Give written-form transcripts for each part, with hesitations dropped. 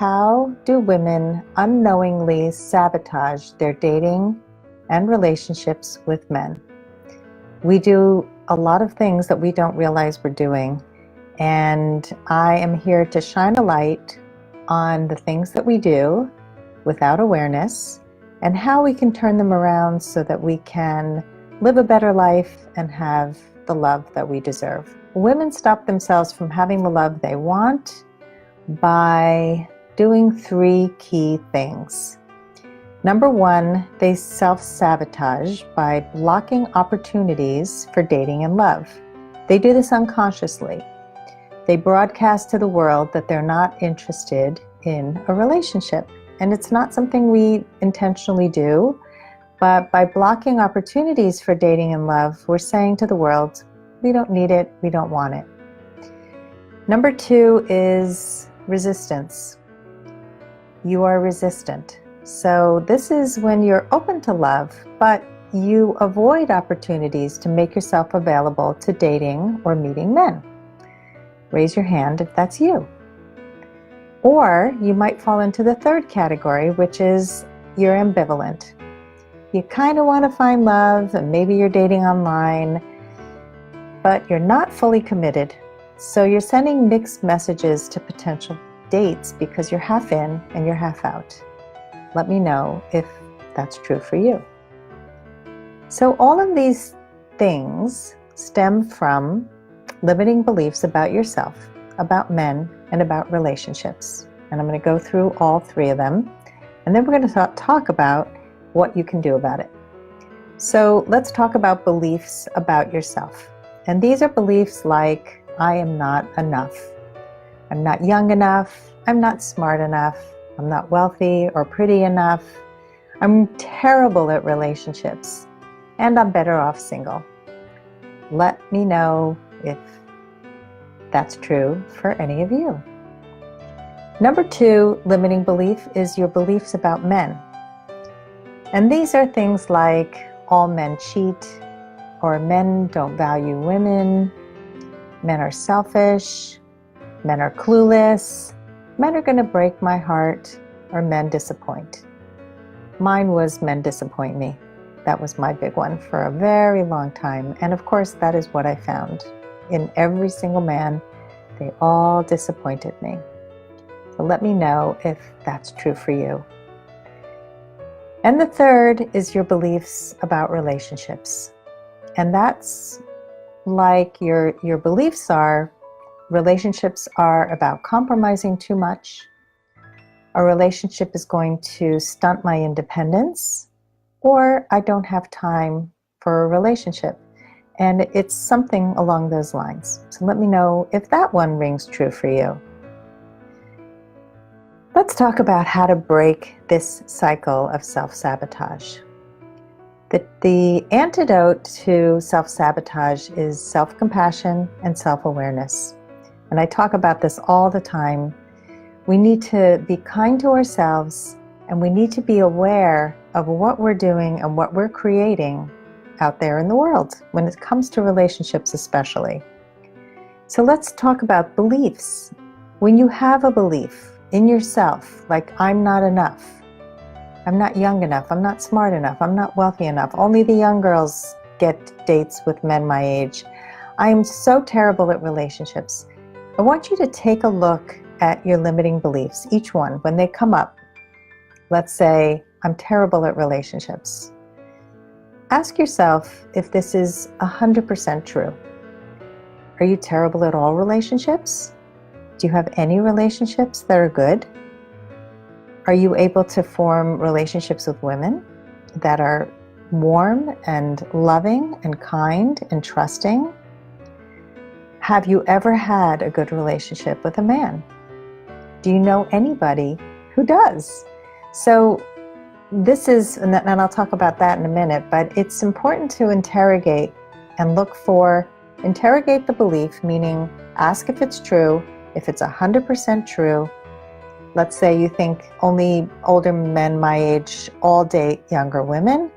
How do women unknowingly sabotage their dating and relationships with men? We do a lot of things that we don't realize we're doing, and I am here to shine a light on the things that we do without awareness and how we can turn them around so that we can live a better life and have the love that we deserve. Women stop themselves from having the love they want by doing three key things. Number one, they self-sabotage by blocking opportunities for dating and love. They do this unconsciously. They broadcast to the world that they're not interested in a relationship. And it's not something we intentionally do, but by blocking opportunities for dating and love, we're saying to the world, we don't need it, we don't want it. Number two is resistance. You are resistant. So this is when you're open to love, but you avoid opportunities to make yourself available to dating or meeting men. Raise your hand if that's you. Or you might fall into the third category, which is you're ambivalent. You kind of want to find love, and maybe you're dating online, but you're not fully committed. So you're sending mixed messages to potential dates because you're half in and you're half out. Let me know if that's true for you. So all of these things stem from limiting beliefs about yourself, about men, and about relationships. And I'm going to go through all three of them, and then we're going to talk about what you can do about it. So let's talk about beliefs about yourself. And these are beliefs like, I am not enough. I'm not young enough. I'm not smart enough. I'm not wealthy or pretty enough. I'm terrible at relationships. And I'm better off single. Let me know if that's true for any of you. Number two limiting belief is your beliefs about men. And these are things like all men cheat, or men don't value women, men are selfish, men are clueless, men are going to break my heart, or men disappoint. Mine was men disappoint me. That was my big one for a very long time. And of course, that is what I found. In every single man, they all disappointed me. So let me know if that's true for you. And the third is your beliefs about relationships. And that's like your beliefs are, relationships are about compromising too much. A relationship is going to stunt my independence, or I don't have time for a relationship. And it's something along those lines. So let me know if that one rings true for you. Let's talk about how to break this cycle of self-sabotage. The antidote to self-sabotage is self-compassion and self-awareness. And I talk about this all the time. We need to be kind to ourselves, and we need to be aware of what we're doing and what we're creating out there in the world when it comes to relationships especially. So let's talk about beliefs. When you have a belief in yourself, like I'm not enough, I'm not young enough, I'm not smart enough, I'm not wealthy enough, only the young girls get dates with men my age, I am so terrible at relationships. I want you to take a look at your limiting beliefs, each one, when they come up. Let's say, I'm terrible at relationships. Ask yourself if this is 100% true. Are you terrible at all relationships? Do you have any relationships that are good? Are you able to form relationships with women that are warm and loving and kind and trusting? Have you ever had a good relationship with a man? Do you know anybody who does? So this is, and I'll talk about that in a minute, but it's important to interrogate and interrogate the belief, meaning ask if it's true. If it's 100% true, let's say you think only older men my age all date younger women,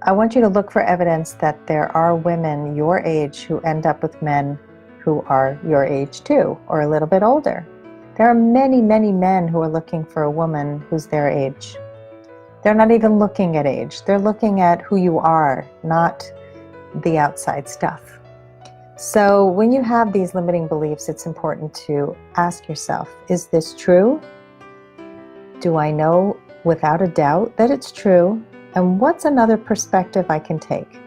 I want you to look for evidence that there are women your age who end up with men who are your age too, or a little bit older. There are many, many men who are looking for a woman who's their age. They're not even looking at age. They're looking at who you are, not the outside stuff. So when you have these limiting beliefs, it's important to ask yourself, is this true? Do I know without a doubt that it's true? And what's another perspective I can take?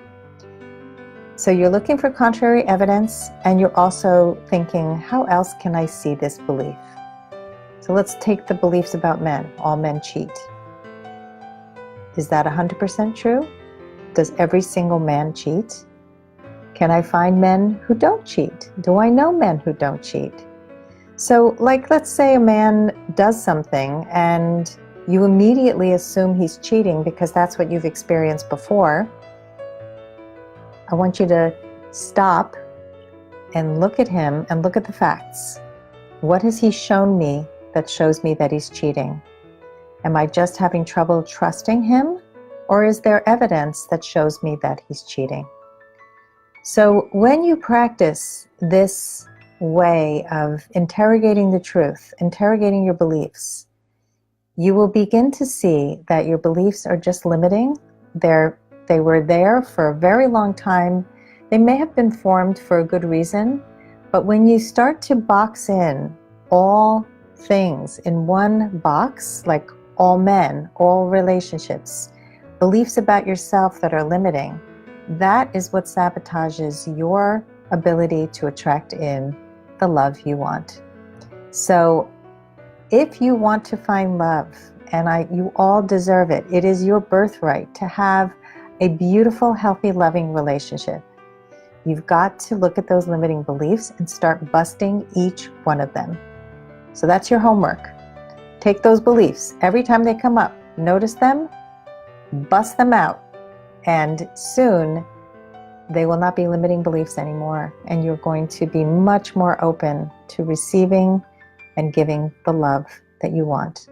So you're looking for contrary evidence, and you're also thinking, how else can I see this belief? So let's take the beliefs about men. All men cheat. Is that 100% true? Does every single man cheat? Can I find men who don't cheat? Do I know men who don't cheat? So, like, let's say a man does something and you immediately assume he's cheating because that's what you've experienced before. I want you to stop and look at him and look at the facts. What has he shown me that shows me that he's cheating? Am I just having trouble trusting him? Or is there evidence that shows me that he's cheating? So when you practice this way of interrogating the truth, interrogating your beliefs, you will begin to see that your beliefs are just limiting. They were there for a very long time. They may have been formed for a good reason, but when you start to box in all things in one box, like all men, all relationships, beliefs about yourself that are limiting, that is what sabotages your ability to attract in the love you want. So if you want to find love, and you all deserve it, it is your birthright to have a beautiful, healthy, loving relationship. You've got to look at those limiting beliefs and start busting each one of them. So that's your homework. Take those beliefs. Every time they come up, notice them, bust them out, and soon they will not be limiting beliefs anymore, and you're going to be much more open to receiving and giving the love that you want.